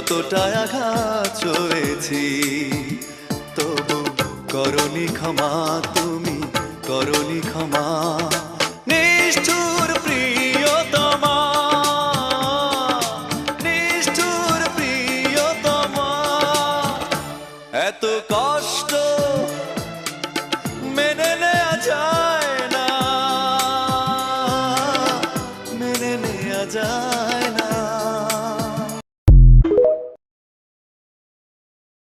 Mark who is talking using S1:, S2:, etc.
S1: যতটা আঘাত সয়েছি, তবু করনি ক্ষমা, তুমি করনি ক্ষমা। নিষ্ঠুর প্রিয়তমা, নিষ্ঠুর প্রিয়তমা, এত